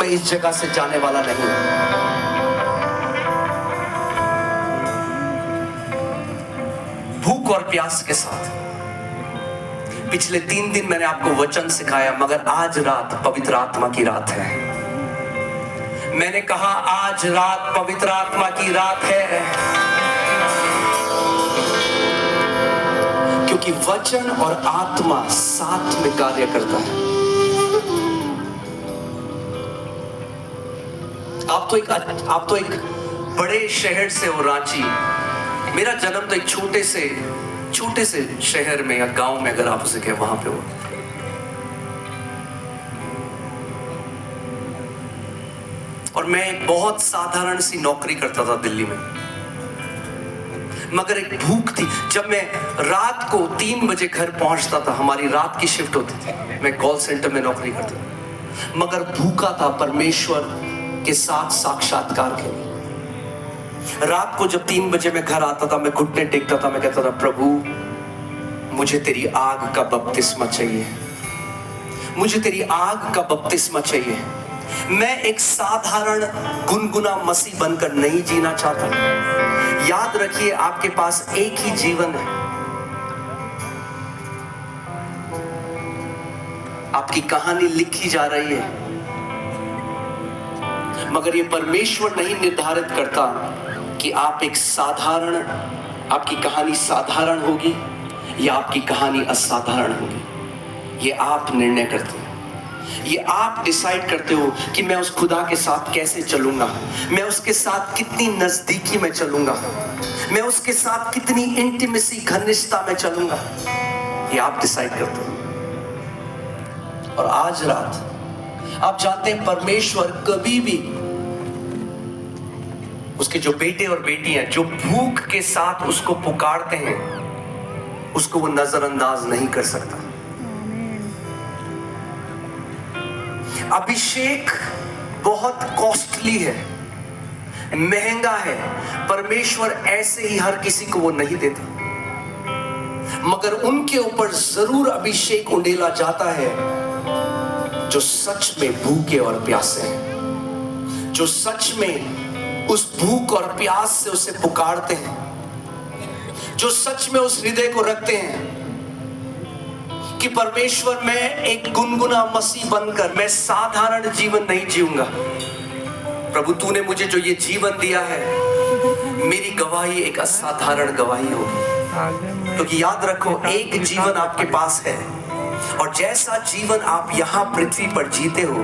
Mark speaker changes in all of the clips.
Speaker 1: इस जगह से जाने वाला नहीं। भूख और प्यास के साथ पिछले 3 दिन मैंने आपको वचन सिखाया, मगर आज रात पवित्र आत्मा की रात है। मैंने कहा आज रात पवित्र आत्मा की रात है, क्योंकि वचन और आत्मा साथ में कार्य करता है। आप तो एक बड़े शहर से हो, रांची। मेरा जन्म तो एक छोटे से शहर में या गांव में, अगर आप उसे कहें, वहां पे हो। और मैं एक बहुत साधारण सी नौकरी करता था दिल्ली में, मगर एक भूख थी। जब मैं रात को 3 बजे घर पहुंचता था, हमारी रात की शिफ्ट होती थी, मैं कॉल सेंटर में नौकरी करता था, मगर भूखा था परमेश्वर के साथ साक्षात्कार के लिए। रात को जब 3 बजे मैं घर आता था, मैं घुटने टेकता था, मैं कहता था प्रभु मुझे तेरी आग का बपतिस्मा चाहिए, मुझे तेरी आग का बपतिस्मा चाहिए। मैं एक साधारण गुनगुना मसीह बनकर नहीं जीना चाहता। याद रखिए, आपके पास एक ही जीवन है। आपकी कहानी लिखी जा रही है, मगर ये परमेश्वर नहीं निर्धारित करता कि आप आपकी कहानी साधारण होगी या आपकी कहानी असाधारण होगी। ये आप निर्णय करते हो। ये आप डिसाइड करते हो कि मैं उस खुदा के साथ कैसे चलूंगा, मैं उसके साथ कितनी नजदीकी में चलूंगा, मैं उसके साथ कितनी इंटीमेसी, घनिष्ठता में चलूंगा। ये आप डिसाइड करते हो। और आज रात आप जानते हैं, परमेश्वर कभी भी उसके जो बेटे और बेटियां जो भूख के साथ उसको पुकारते हैं, उसको वो नजरअंदाज नहीं कर सकता। अभिषेक बहुत कॉस्टली है, महंगा है। परमेश्वर ऐसे ही हर किसी को वो नहीं देता, मगर उनके ऊपर जरूर अभिषेक उंडेला जाता है जो सच में भूखे और प्यासे हैं, जो सच में उस भूख और प्यास से उसे पुकारते हैं, जो सच में उस हृदय को रखते हैं कि परमेश्वर मैं एक गुनगुना मसीह बनकर मैं साधारण जीवन नहीं जीऊंगा। प्रभु तूने मुझे जो ये जीवन दिया है, मेरी गवाही एक असाधारण गवाही होगी। क्योंकि याद रखो, एक जीवन आपके पास है, और जैसा जीवन आप यहां पृथ्वी पर जीते हो,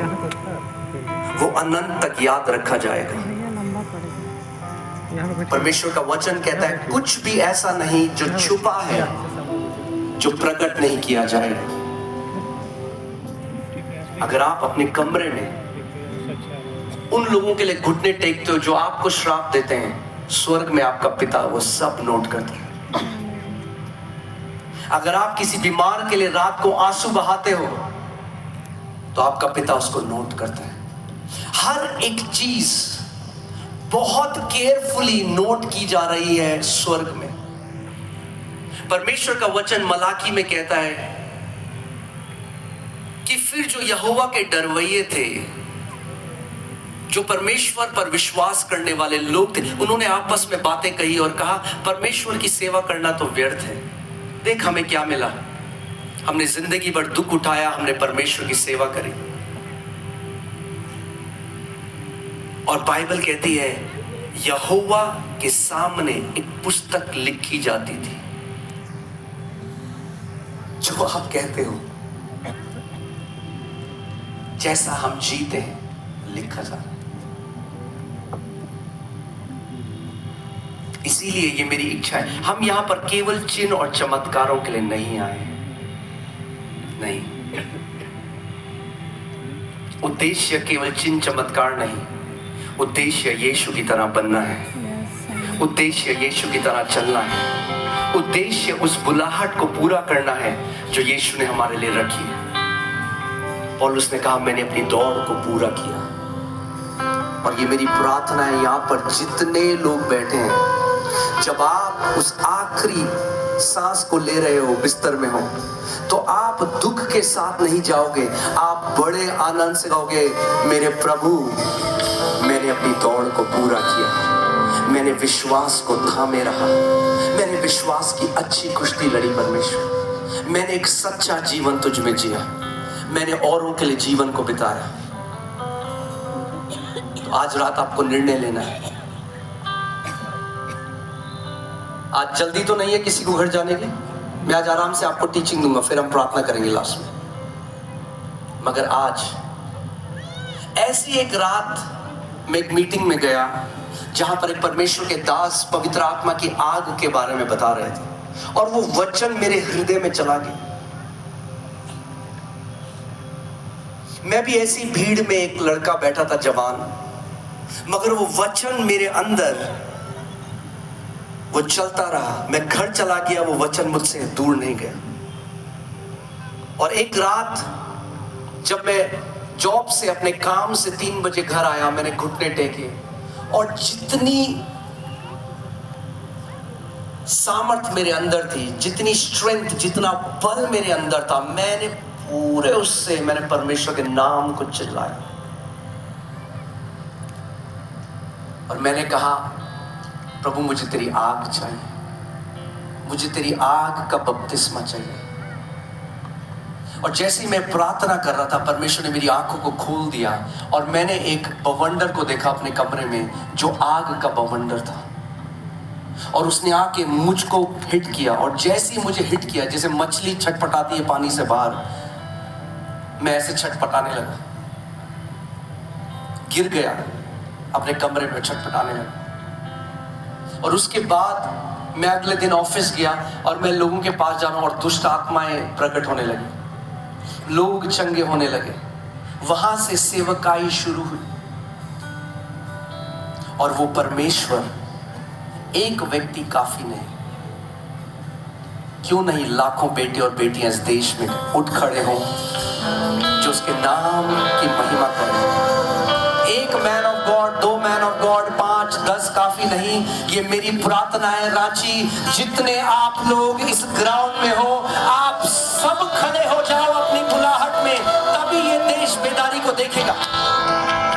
Speaker 1: वो अनंत तक याद रखा जाएगा। परमेश्वर का वचन कहता है, कुछ भी ऐसा नहीं जो छुपा है, जो प्रकट नहीं किया जाएगा। अगर आप अपने कमरे में उन लोगों के लिए घुटने टेकते हो जो आपको श्राप देते हैं, स्वर्ग में आपका पिता वो सब नोट करता है। अगर आप किसी बीमार के लिए रात को आंसू बहाते हो, तो आपका पिता उसको नोट करता है। हर एक चीज बहुत केयरफुली नोट की जा रही है स्वर्ग में। परमेश्वर का वचन मलाकी में कहता है कि फिर जो यहोवा के डरवैये थे, जो परमेश्वर पर विश्वास करने वाले लोग थे, उन्होंने आपस में बातें कही और कहा, परमेश्वर की सेवा करना तो व्यर्थ है। देख हमें क्या मिला, हमने जिंदगी भर दुख उठाया, हमने परमेश्वर की सेवा करी। और बाइबल कहती है, यहोवा के सामने एक पुस्तक लिखी जाती थी, जो आप कहते हो जैसा हम जीते हैं लिखा जा रहा है। इसीलिए ये मेरी इच्छा है, हम यहां पर केवल चिन्ह और चमत्कारों के लिए नहीं आए। नहीं, उद्देश्य केवल चिन्ह चमत्कार नहीं, उद्देश्य यीशु की तरह बनना है, उद्देश्य यीशु की तरह चलना है, उद्देश्य उस बुलाहट को पूरा करना है जो यीशु ने हमारे लिए रखी है। पौलुस ने कहा, मैंने अपनी दौड़ को पूरा किया। और ये मेरी प्रार्थना है, यहाँ पर जितने लोग बैठे हैं, जब आप उस आखिरी सांस को ले रहे हो, बिस्तर में हो, तो आप दुख के साथ नहीं जाओगे, आप बड़े आनंद से कहोगे, मेरे प्रभु, मैंने अपनी दौड़ को पूरा किया, मैंने विश्वास को थामे रहा, मैंने विश्वास की अच्छी कुश्ती लड़ी परमेश्वर, मैंने एक सच्चा जीवन तुझ में जिया, मैंने औरों के लिए जीवन को बिताया। तो आज रात आपको निर्णय लेना है। आज जल्दी तो नहीं है किसी को घर जाने की, मैं आज आराम से आपको टीचिंग दूंगा, फिर हम प्रार्थना करेंगे लास्ट में। मगर आज ऐसी एक रात मैं एक मीटिंग में गया जहां पर एक परमेश्वर के दास पवित्र आत्मा की आग के बारे में बता रहे थे, और वो वचन मेरे हृदय में चला गया। मैं भी ऐसी भीड़ में, एक लड़का बैठा था जवान, मगर वो वचन मेरे अंदर वो चलता रहा। मैं घर चला गया, वो वचन मुझसे दूर नहीं गया। और एक रात जब मैं जॉब से, अपने काम से 3 बजे घर आया, मैंने घुटने टेके, और जितनी सामर्थ मेरे अंदर थी, जितनी स्ट्रेंथ, जितना बल मेरे अंदर था, मैंने पूरे उससे मैंने परमेश्वर के नाम को चिल्लाया। और मैंने कहा, प्रभु मुझे तेरी आग चाहिए, मुझे तेरी आग का बपतिस्मा चाहिए। और जैसे ही मैं प्रार्थना कर रहा था, परमेश्वर ने मेरी आंखों को खोल दिया, और मैंने एक बवंडर को देखा अपने कमरे में, जो आग का बवंडर था, और उसने आके मुझको हिट किया। और जैसे ही मुझे हिट किया, जैसे मछली छटपटाती है पानी से बाहर, मैं ऐसे छटपटाने लगा, गिर गया अपने कमरे में, छटपटाने लगा। और उसके बाद मैं अगले दिन ऑफिस गया, और मैं लोगों के पास जा रहा हूं, और दुष्ट आत्माएं प्रकट होने लगी, लोग चंगे होने लगे। वहां से सेवकाई शुरू हुई, और वो परमेश्वर, एक व्यक्ति काफी नहीं, क्यों नहीं लाखों बेटे और बेटियां इस देश में उठ खड़े हों जो उसके नाम की महिमा करें। एक man of God, 2 man of God, 5, 10 काफी नहीं। ये मेरी प्रार्थना है, रांची जितने आप लोग इस ग्राउंड में हो, आप सब खड़े हो जाओ अपनी बुलाहट में, तभी ये देश बेदारी को देखेगा।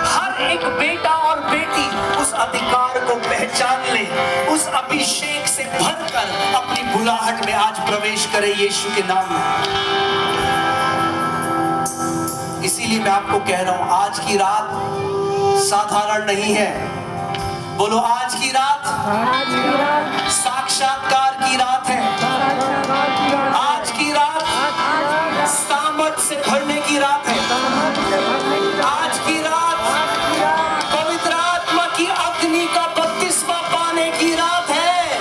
Speaker 1: हर एक बेटा और बेटी उस अधिकार को पहचान ले, उस अभिषेक से भरकर अपनी बुलाहट में आज प्रवेश करे यीशु के नाम में। इसीलिए मैं आपको कह रहा हूं, आज की रात साधारण नहीं है। बोलो, आज की रात साक्षात्कार की रात है। आज की रात सामर्थ से भरने की रात है। आज की रात पवित्र आत्मा की अग्नि का बपतिस्मा पाने की रात है।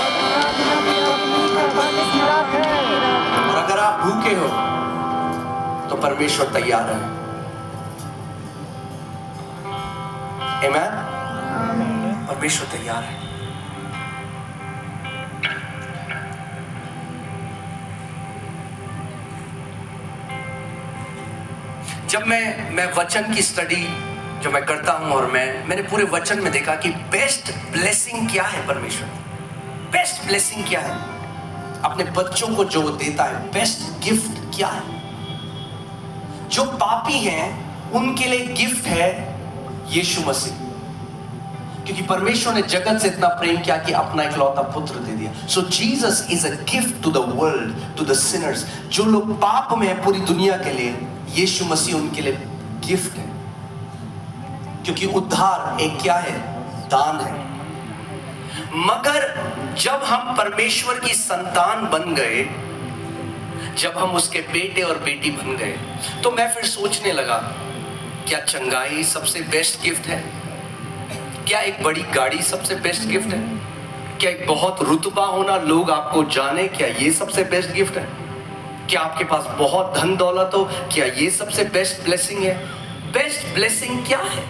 Speaker 1: और अगर आप भूखे हो तो परमेश्वर तैयार है। आमीन। परमेश्वर तैयार है। जब मैं वचन की स्टडी जो मैं करता हूं, और मैंने पूरे वचन में देखा कि बेस्ट ब्लेसिंग क्या है परमेश्वर, बेस्ट ब्लेसिंग क्या है, अपने बच्चों को जो देता है, बेस्ट गिफ्ट क्या है। जो पापी हैं उनके लिए गिफ्ट है यीशु मसीह, क्योंकि परमेश्वर ने जगत से इतना प्रेम किया कि अपना इकलौता पुत्र दे दिया। So Jesus is a gift to the world, to the sinners. जो लोग पाप में है पूरी दुनिया के लिए, यीशु मसीह उनके लिए गिफ्ट है, क्योंकि उद्धार एक क्या है, दान है। मगर जब हम परमेश्वर की संतान बन गए, जब हम उसके बेटे और बेटी बन गए, तो मैं फिर सोचने लगा, क्या चंगाई सबसे बेस्ट गिफ्ट है? क्या एक बड़ी गाड़ी सबसे बेस्ट गिफ्ट है? क्या एक बहुत रुतबा होना, लोग आपको जाने, क्या ये सबसे बेस्ट गिफ्ट है? क्या आपके पास बहुत धन दौलत हो, क्या ये सबसे बेस्ट ब्लेसिंग है? बेस्ट ब्लेसिंग क्या है?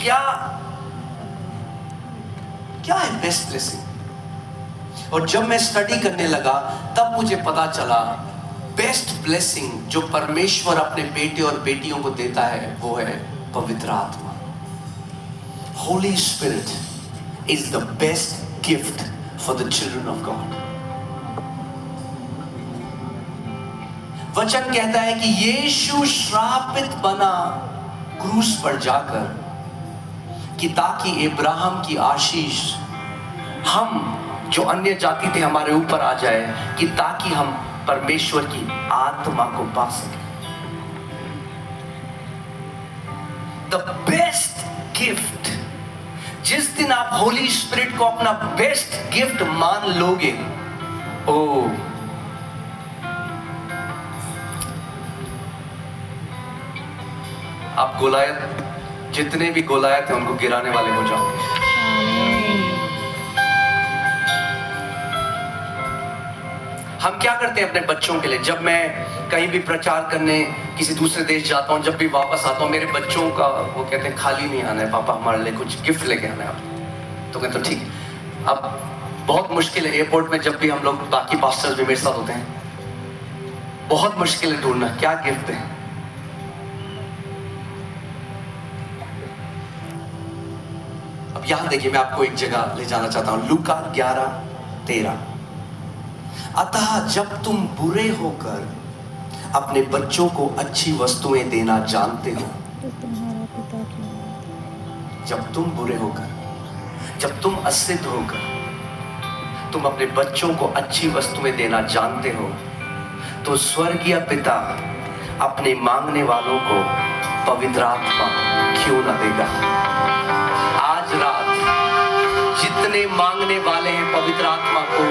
Speaker 1: क्या है बेस्ट ब्लेसिंग? और जब मैं स्टडी करने लगा, तब मुझे पता चला बेस्ट ब्लेसिंग जो परमेश्वर अपने बेटे और बेटियों को देता है, वो है पवित्र आत्मा। Holy Spirit is the best gift for the children of God. वचन कहता है कि यीशु श्रापित बना क्रूस पर जाकर, कि ताकि इब्राहिम की आशीष हम जो अन्य जाति थे हमारे ऊपर आ जाए, कि ताकि हम परमेश्वर की आत्मा को पा सके। द बेस्ट गिफ्ट, जिस दिन आप होली स्पिरिट को अपना बेस्ट गिफ्ट मान लोगे, ओ आप गोलायत, जितने भी गोलायत हैं उनको गिराने वाले हो जाओगे। हम क्या करते हैं अपने बच्चों के लिए? जब मैं कहीं भी प्रचार करने किसी दूसरे देश जाता हूँ, जब भी वापस आता हूँ, मेरे बच्चों का वो कहते हैं खाली नहीं आना है पापा, हमारे लिए कुछ गिफ्ट लेके आना है आप। तो कहते हैं ठीक। अब बहुत मुश्किल है एयरपोर्ट में, जब भी हम लोग, बाकी पास्टर्स भी मेरे साथ होते हैं, बहुत मुश्किल है ढूंढना क्या गिफ्ट है। अब यहां देखिए, मैं आपको एक जगह ले जाना चाहता हूं, लूका 11:13। अतः जब तुम बुरे होकर अपने बच्चों को अच्छी वस्तुएं देना जानते हो, जब तुम बुरे होकर, जब तुम असिद्ध होकर तुम अपने बच्चों को अच्छी वस्तुएं देना जानते हो, तो स्वर्गीय पिता अपने मांगने वालों को पवित्र आत्मा क्यों न देगा। आज रात जितने मांगने वाले हैं पवित्र आत्मा को,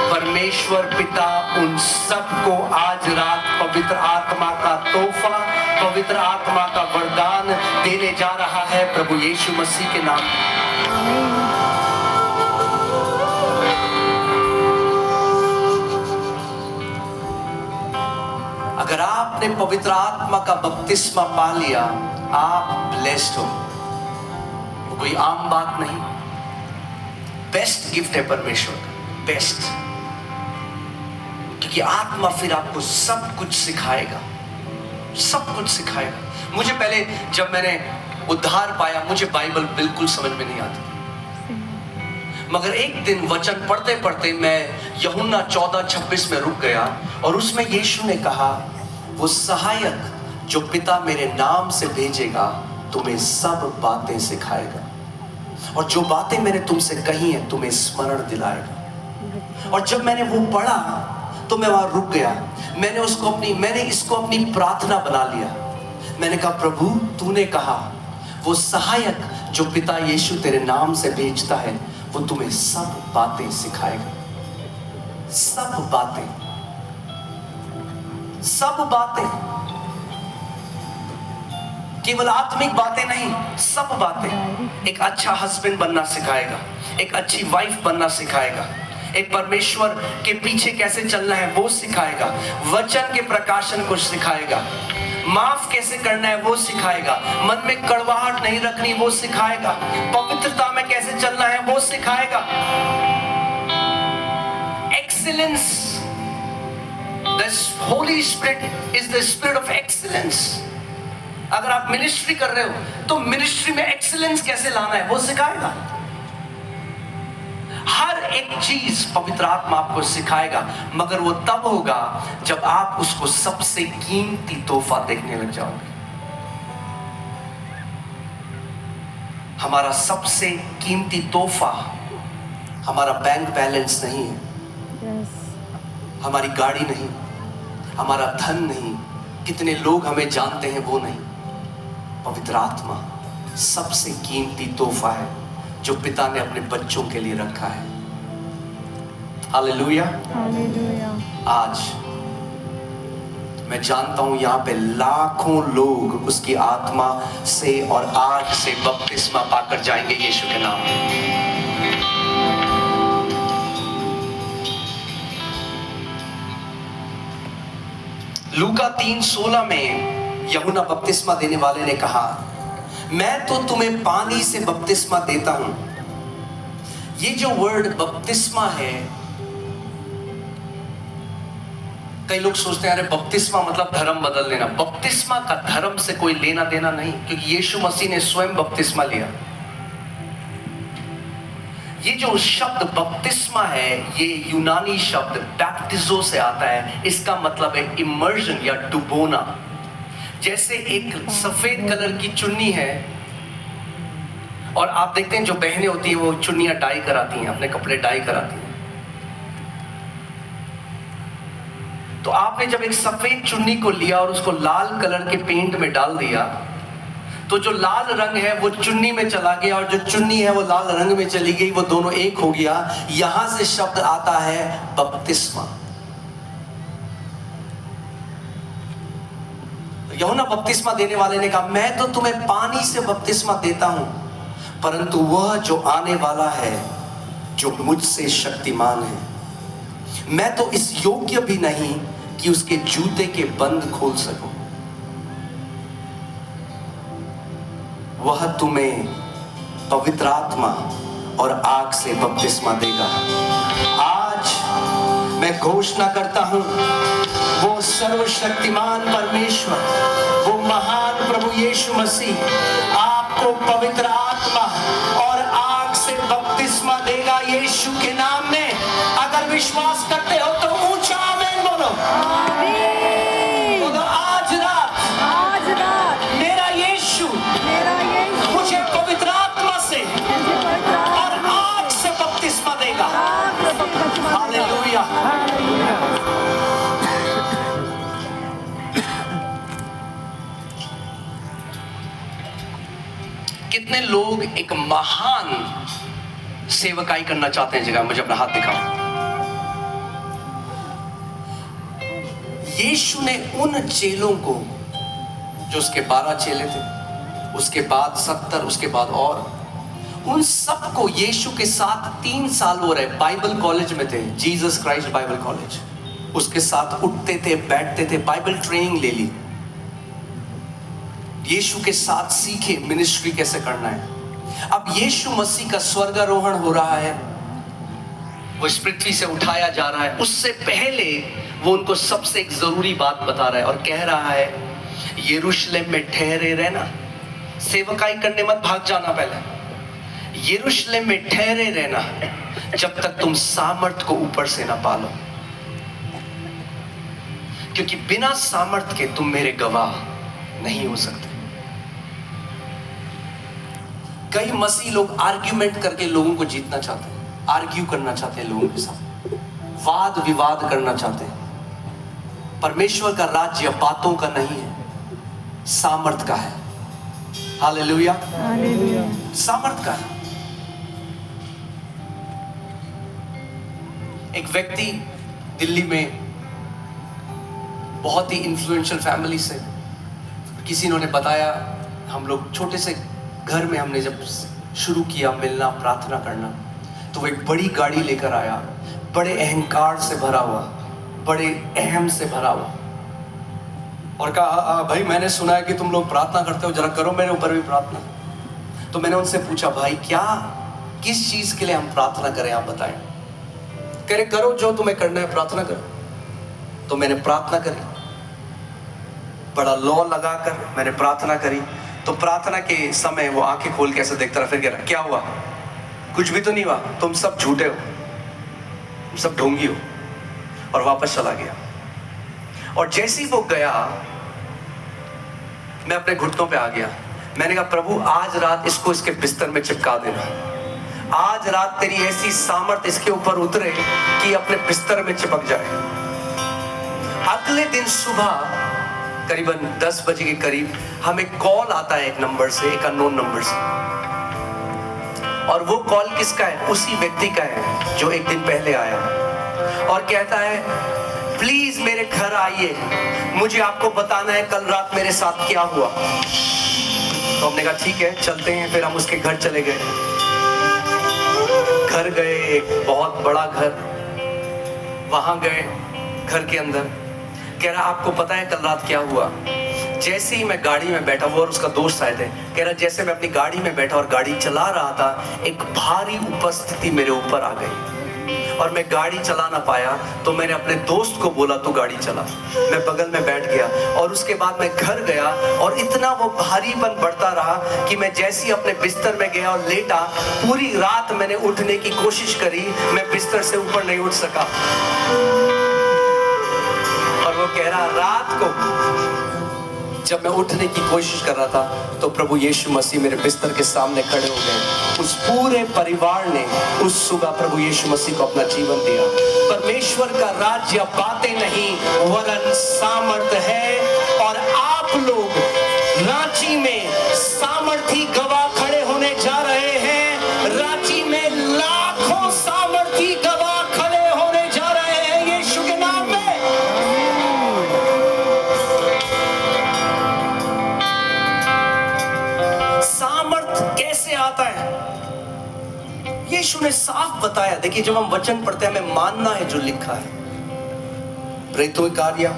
Speaker 1: परमेश्वर पिता उन सबको आज रात पवित्र आत्मा का तोहफा, पवित्र आत्मा का वरदान देने जा रहा है, प्रभु यीशु मसीह के नाम में। अगर आपने पवित्र आत्मा का बपतिस्मा पा लिया, आप ब्लेस्ड हो। वो कोई आम बात नहीं, बेस्ट गिफ्ट है परमेश्वर का, बेस्ट। क्योंकि आत्मा फिर आपको सब कुछ सिखाएगा, सब कुछ सिखाएगा। मुझे पहले जब मैंने उद्धार पाया, मुझे बाइबल बिल्कुल समझ में नहीं आती, मगर एक दिन वचन पढ़ते पढ़ते मैं यूहन्ना 14:26 में रुक गया, और उसमें यीशु ने कहा, वो सहायक जो पिता मेरे नाम से भेजेगा तुम्हें सब बातें सिखाएगा, और जो बातें मैंने तुमसे कही हैं तुम्हें स्मरण दिलाएगा। और जब मैंने वो पढ़ा तो मैं वहां रुक गया। मैंने इसको अपनी प्रार्थना बना लिया। मैंने कहा, प्रभु तूने कहा वो सहायक जो पिता यीशु तेरे नाम से भेजता है वो तुम्हें सब बातें सिखाएगा। सब बातें, सब बातें, केवल आत्मिक बातें नहीं, सब बातें। एक अच्छा हस्बैंड बनना सिखाएगा, एक अच्छी वाइफ बनना सिखाएगा, एक परमेश्वर के पीछे कैसे चलना है वो सिखाएगा, वचन के प्रकाशन को सिखाएगा, माफ कैसे करना है वो सिखाएगा, मन में कड़वाहट नहीं रखनी वो सिखाएगा, पवित्रता में कैसे चलना है वो सिखाएगा। Excellence, the Holi spirit is the spirit of excellence. अगर आप मिनिस्ट्री कर रहे हो तो मिनिस्ट्री में एक्सीलेंस कैसे लाना है वो सिखाएगा। हर एक चीज पवित्र आत्मा आपको सिखाएगा, मगर वो तब होगा जब आप उसको सबसे कीमती तोहफा देखने लग जाओगे। हमारा सबसे कीमती तोहफा हमारा बैंक बैलेंस नहीं है, हमारी गाड़ी नहीं, हमारा धन नहीं, कितने लोग हमें जानते हैं वो नहीं। पवित्र आत्मा सबसे कीमती तोहफा है जो पिता ने अपने बच्चों के लिए रखा है। Hallelujah, hallelujah. आज मैं जानता हूं यहां पे लाखों लोग उसकी आत्मा से और आग से बपतिस्मा पाकर जाएंगे यीशु के नाम में। लूका 3:16 में यूहन्ना बपतिस्मा देने वाले ने कहा, मैं तो तुम्हें पानी से बपतिस्मा देता हूं। ये जो वर्ड बपतिस्मा है, कई लोग सोचते हैं अरे बपतिस्मा मतलब धर्म बदल लेना। बपतिस्मा का धर्म से कोई लेना देना नहीं, क्योंकि यीशु मसीह ने स्वयं बपतिस्मा लिया। ये जो शब्द बपतिस्मा है, ये यूनानी शब्द बैप्टिजो से आता है। इसका मतलब है इमर्जन या डुबोना। जैसे एक सफेद कलर की चुन्नी है, और आप देखते हैं जो बहनें होती हैं वो चुन्नियां डाई कराती हैं, अपने कपड़े डाई कराती हैं। तो आपने जब एक सफेद चुन्नी को लिया और उसको लाल कलर के पेंट में डाल दिया, तो जो लाल रंग है वो चुन्नी में चला गया, और जो चुन्नी है वो लाल रंग में चली गई, वो दोनों एक हो गया। यहां से शब्द आता है बपतिस्मा। यूहन्ना बपतिस्मा देने वाले ने कहा, मैं तो तुम्हें पानी से बपतिस्मा देता हूं, परंतु वह जो आने वाला है जो मुझसे शक्तिमान है, मैं तो इस योग्य भी नहीं कि उसके जूते के बंद खोल सकूं। वह तुम्हें पवित्र आत्मा और आग से बपतिस्मा देगा। आज मैं घोषणा करता हूं, वो सर्वशक्तिमान परमेश्वर, वो महान प्रभु यीशु मसीह आपको पवित्र आत्मा और आग से बपतिस्मा देगा यीशु के नाम में। अगर विश्वास करते हो तो ऊंचा आमीन बोलो। बोलो, आज रात मेरा यीशु मुझे पवित्र आत्मा से और आग से बपतिस्मा देगा। हालेलुया। कितने लोग एक महान सेवकाई करना चाहते हैं? जगह मुझे अपना हाथ दिखाओ। यीशु ने उन चेलों को, जो उसके 12 चेले थे, उसके बाद 70, उसके बाद और, उन सबको यीशु के साथ 3 साल हो रहे बाइबल कॉलेज में थे, जीसस क्राइस्ट बाइबल कॉलेज। उसके साथ उठते थे, बैठते थे, बाइबल ट्रेनिंग ले ली, यीशु के साथ सीखे मिनिस्ट्री कैसे करना है। अब यीशु मसीह का स्वर्गारोहण हो रहा है, वो इस पृथ्वी से उठाया जा रहा है। उससे पहले वो उनको सबसे एक जरूरी बात बता रहा है और कह रहा है, यरूशलेम में ठहरे रहना, सेवकाई करने मत भाग जाना। पहले यरूशलेम में ठहरे रहना जब तक तुम सामर्थ को ऊपर से ना पालो, क्योंकि बिना सामर्थ के तुम मेरे गवाह नहीं हो सकते। कई मसीह लोग आर्ग्यूमेंट करके लोगों को जीतना चाहते हैं, आर्ग्यू करना चाहते हैं लोगों के साथ, वाद विवाद करना चाहते हैं। परमेश्वर का राज्य बातों का नहीं है, सामर्थ का है। हालेलुया, सामर्थ का है। एक व्यक्ति दिल्ली में बहुत ही इन्फ्लुएंशियल फैमिली से, किसी ने बताया, हम लोग छोटे से घर में हमने जब शुरू किया मिलना, प्रार्थना करना, तो वो एक बड़ी गाड़ी लेकर आया, बड़े अहंकार से भरा हुआ, बड़े अहम से भरा हुआ, और कहा, भाई मैंने सुना है कि तुम लोग प्रार्थना करते हो, जरा करो मेरे ऊपर भी प्रार्थना। तो मैंने उनसे पूछा, भाई क्या, किस चीज के लिए हम प्रार्थना करें, आप बताएं। कह रहे, करो जो तुम्हें करना है, प्रार्थना करो। तो मैंने प्रार्थना करी, बड़ा लौ लगाकर मैंने प्रार्थना करी। तो प्रार्थना के समय वो आंखें खोल के ऐसे देखता रहा, फिर कह रहा, क्या हुआ? कुछ भी तो नहीं हुआ, तुम सब झूठे हो, तुम सब ढोंगी हो, और वापस चला गया। और जैसे ही वो गया, मैं अपने घुटनों पे आ गया। मैंने कहा, प्रभु आज रात इसको इसके बिस्तर में चिपका देना। आज रात तेरी ऐसी सामर्थ इसके ऊपर उतरे कि अपने बिस्तर में चिपक जाए। अगले दिन सुबह करीबन 10 बजे के करीब हमें कॉल आता है एक नंबर से, एक अननोन नंबर से, और वो कॉल किसका है? उसी व्यक्ति का है जो एक दिन पहले आया, और कहता है, प्लीज मेरे घर आइए, मुझे आपको बताना है कल रात मेरे साथ क्या हुआ। तो हमने कहा ठीक है चलते हैं। फिर हम उसके घर चले गए। घर गए, एक बहुत बड़ा घर, वहां गए, घर के अंदर कह रहा, आपको पता है कल रात क्या हुआ? जैसे ही मैं गाड़ी में बैठा, वो और उसका दोस्त आए थे, कह रहा जैसे मैं अपनी गाड़ी में बैठा और गाड़ी चला रहा था, एक भारी उपस्थिति मेरे ऊपर आ गई, और मैं गाड़ी चला ना पाया, तो मैंने अपने दोस्त को बोला तू गाड़ी चला। मैं बगल में बैठ गया और उसके बाद मैं घर गया और इतना वो भारीपन बढ़ता रहा कि मैं जैसे ही अपने बिस्तर में गया और लेटा, पूरी रात मैंने उठने की कोशिश करी, मैं बिस्तर से ऊपर नहीं उठ सका। और वो कह रहा, रात को जब मैं उठने की कोशिश कर रहा था तो प्रभु यीशु मसीह मेरे बिस्तर के सामने खड़े हो गए। उस पूरे परिवार ने उस सुबह प्रभु यीशु मसीह को अपना जीवन दिया। परमेश्वर का राज्य बातें नहीं वरन सामर्थ है। और आप लोग रांची में सामर्थी गवाह खड़े होने जा रहे हैं। रांची में लाखों सामर्थी गवाह खड़े होने जा रहे हैं यीशु के नाम में। सामर्थ कैसे आता है? यीशु ने साफ बताया। देखिए, जब हम वचन पढ़ते हैं हमें मानना है जो लिखा है। प्रेरितों के कार्य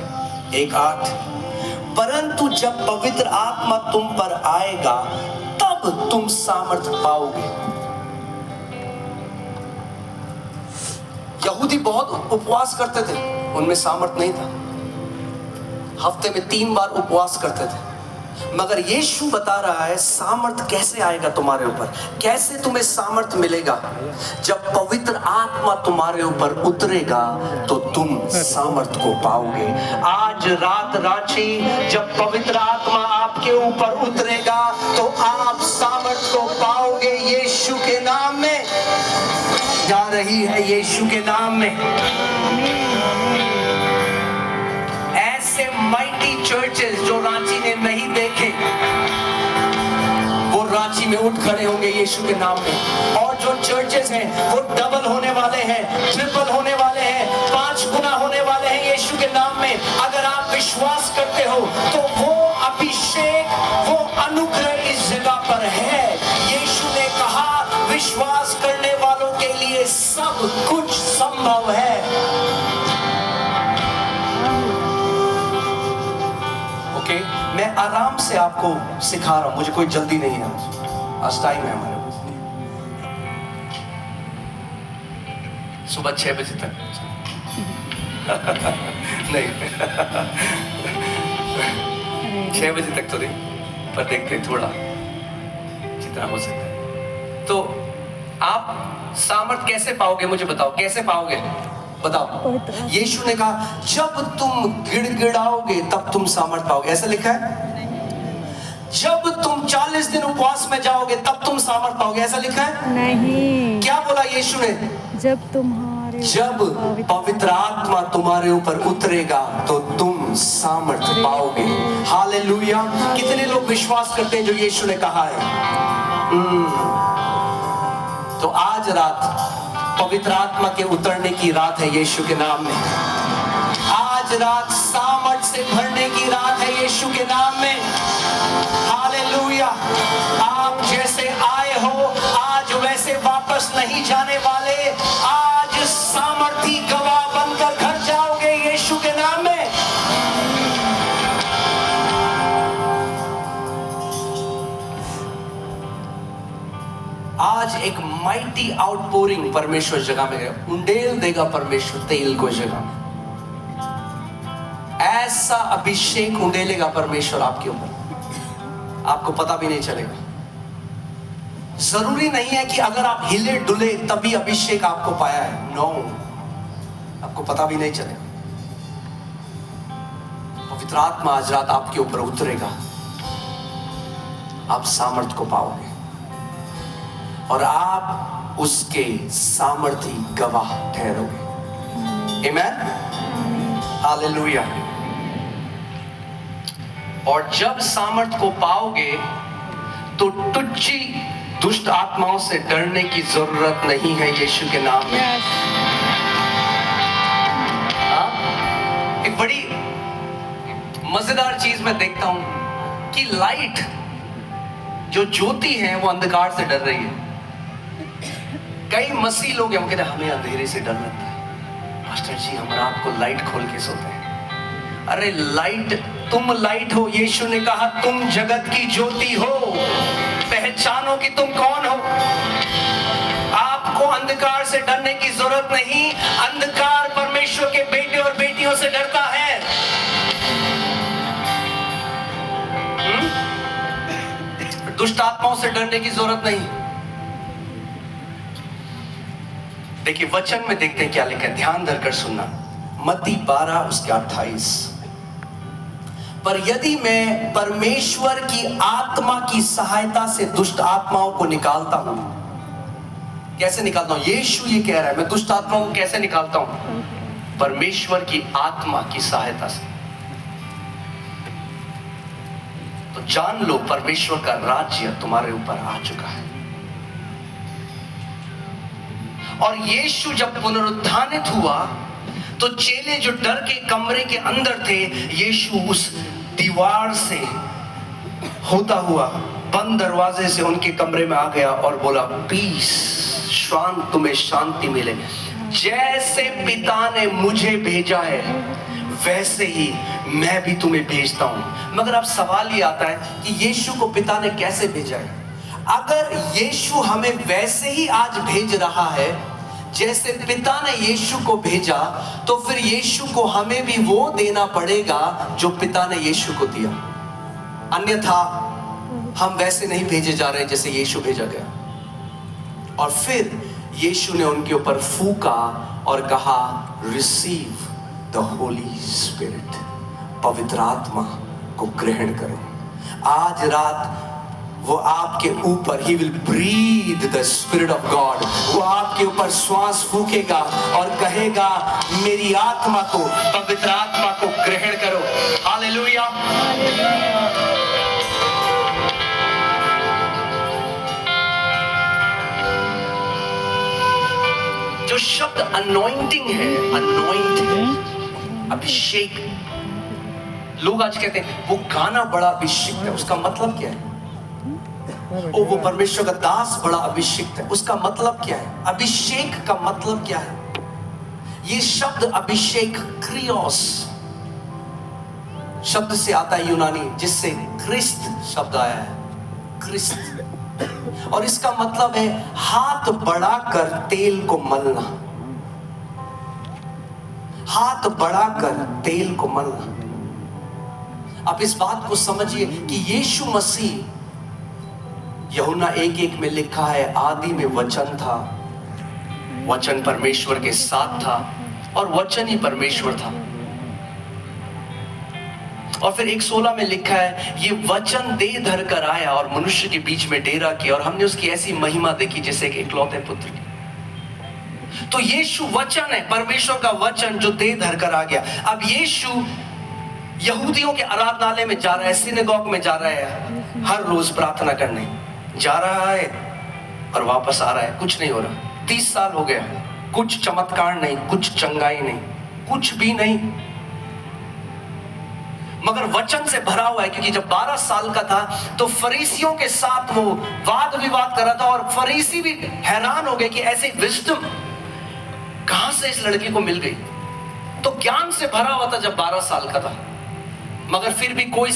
Speaker 1: 1:8, परंतु जब पवित्र आत्मा तुम पर आएगा तब तुम सामर्थ पाओगे। यहूदी बहुत उपवास करते थे, उनमें सामर्थ नहीं था। हफ्ते में 3 बार उपवास करते थे। मगर यीशु बता रहा है सामर्थ कैसे आएगा तुम्हारे ऊपर, कैसे तुम्हें सामर्थ मिलेगा? जब पवित्र आत्मा तुम्हारे ऊपर उतरेगा तो तुम सामर्थ को पाओगे। आज रात रांची, जब पवित्र आत्मा आपके ऊपर उतरेगा तो आप सामर्थ को पाओगे यीशु के नाम में। जा रही है यीशु के नाम में। ऐसे माइटी चर्चेस जो रांची ने नहीं देखे, वो रांची में उठ खड़े होंगे यीशु के नाम में। और जो चर्चेस हैं वो डबल होने वाले हैं, ट्रिपल होने वाले हैं, 5 गुना होने वाले हैं यीशु के नाम में। अगर आप विश्वास करते हो तो वो अभिषेक, वो अनुग्रह इस जगह पर है। यीशु ने कहा विश्वास करने वालों के लिए सब कुछ संभव है। मैं आराम से आपको सिखा रहा हूं, मुझे कोई जल्दी नहीं है। आज टाइम है हमारे पास, सुबह 6 बजे तक नहीं 6 बजे तक तो नहीं, पर देखते हैं थोड़ा जितना हो सकता है। तो आप सामर्थ कैसे पाओगे? मुझे बताओ कैसे पाओगे, बताओ। यीशु ने कहा जब तुम गिड़गिड़ाओगे तब तुम सामर्थ पाओगे, ऐसा लिखा है। जब तुम 40 दिन उपवास में जाओगे तब तुम सामर्थ पाओगे, ऐसा लिखा है
Speaker 2: नहीं।
Speaker 1: क्या बोला यीशु ने?
Speaker 2: जब पवित्र आत्मा तुम्हारे ऊपर उतरेगा तो तुम सामर्थ पाओगे। हालेलुया। कितने लोग विश्वास करते हैं जो यीशु ने कहा है? तो आज रात पवित्र आत्मा के उतरने की रात है यीशु के नाम में। आज रात सामर्थ से भरने की रात है यीशु के नाम में। हालेलुया। आप जैसे आए हो आज वैसे वापस नहीं जाने वाले। आज सामर्थी गवाह बनकर घर जाओगे यीशु के नाम में। आज एक माइटी आउटपोरिंग परमेश्वर जगह में उंडेल देगा परमेश्वर तेल को जगह में। ऐसा अभिषेक उंडेलेगा परमेश्वर आपके ऊपर, आपको पता भी नहीं चलेगा। जरूरी नहीं है कि अगर आप हिले डुले तभी अभिषेक आपको पाया है। नो, आपको पता भी नहीं चलेगा। पवित्र आत्मा आज रात आपके ऊपर उतरेगा, आप सामर्थ को पाओगे और आप उसके सामर्थी गवाह ठहरोगे। आमीन, हालेलुया। और जब सामर्थ को पाओगे तो टुच्ची दुष्ट आत्माओं से डरने की जरूरत नहीं है यीशु के नाम में। एक बड़ी मजेदार चीज मैं देखता हूं कि लाइट जो ज्योति है वो अंधकार से डर रही है। कई मसीह लोग हैं, वो कहते हैं हमें अंधेरे से डर लगता है। मास्टर जी हम रात को लाइट खोल के सोते हैं। अरे लाइट, तुम लाइट हो। यीशु ने कहा तुम जगत की ज्योति हो। पहचानो कि तुम कौन हो। आपको अंधकार से डरने की जरूरत नहीं। अंधकार परमेश्वर के बेटे और बेटियों से डरता है। दुष्ट आत्माओं से डरने की जरूरत नहीं। देखिए वचन में देखते हैं क्या लिखा है, ध्यान धरकर सुनना। मत्ती 12 उसके 28। पर यदि मैं परमेश्वर की आत्मा की सहायता से दुष्ट आत्माओं को निकालता हूं, कैसे निकालता हूं? यीशु ये कह रहा है, मैं दुष्ट आत्माओं को कैसे निकालता हूं? परमेश्वर की आत्मा की सहायता से। तो जान लो परमेश्वर का राज्य तुम्हारे ऊपर आ चुका है। और यीशु जब पुनरुत्थानित हुआ तो चेले जो डर के कमरे के अंदर थे, यीशु उस दीवार से होता हुआ बंद दरवाजे से उनके कमरे में आ गया और बोला, पीस, शांत, तुम्हें शांति मिले। जैसे पिता ने मुझे भेजा है वैसे ही मैं भी तुम्हें भेजता हूं। मगर अब सवाल ये आता है कि यीशु को पिता ने कैसे भेजा है? अगर यीशु हमें वैसे ही आज भेज रहा है जैसे पिता ने यीशु को भेजा, तो फिर यीशु को हमें भी वो देना पड़ेगा जो पिता ने यीशु को दिया। अन्यथा हम वैसे नहीं भेजे जा रहे जैसे यीशु भेजा गया। और फिर यीशु ने उनके ऊपर फूंका और कहा, रिसीव द होली स्पिरिट, पवित्र आत्मा को ग्रहण करो। आज रात वो आपके ऊपर, he will breathe the spirit of God, वो आपके ऊपर श्वास फूकेगा और कहेगा, मेरी आत्मा को, पवित्र आत्मा को ग्रहण करो। हालेलुया। जो शब्द अनॉइंटिंग है, अनॉइंटिंग, अभिषेक, लोग आज कहते हैं वो गाना बड़ा अभिषिक्त है, उसका मतलब क्या है? ओ वो परमेश्वर का दास बड़ा अभिषिक्त है, उसका मतलब क्या है? अभिषेक का मतलब क्या है? ये शब्द अभिषेक क्रियोस शब्द से आता है, यूनानी, जिससे क्रिस्त शब्द आया है, क्रिस्त। और इसका मतलब है हाथ बढ़ाकर तेल को मलना, हाथ बढ़ाकर तेल को मलना। अब इस बात को समझिए कि यीशु मसीह, यूहन्ना 1:1 में लिखा है, आदि में वचन था, वचन परमेश्वर के साथ था और वचन ही परमेश्वर था। और फिर 1:16 में लिखा है, ये वचन देह धर कर आया और मनुष्य के बीच में डेरा किया और हमने उसकी ऐसी महिमा देखी जैसे एक इकलौते पुत्र की। तो यीशु वचन है, परमेश्वर का वचन जो देह धर कर आ गया। अब यीशु यहूदियों के आराधनालय में जा रहा है, सिनेगॉग में जा रहा है, हर रोज प्रार्थना करने जा रहा है और वापस आ रहा है, कुछ नहीं हो रहा। 30 साल हो गया, कुछ चमत्कार नहीं, कुछ चंगाई नहीं, कुछ भी नहीं, मगर वचन से भरा हुआ है। क्योंकि जब 12 साल का था तो फरीसियों के साथ वो वाद विवाद कर रहा था और फरीसी भी हैरान हो गए कि ऐसी विजडम कहां से इस लड़के को मिल गई। तो ज्ञान से भरा हुआ था जब 12 साल का था, मगर फिर भी कोई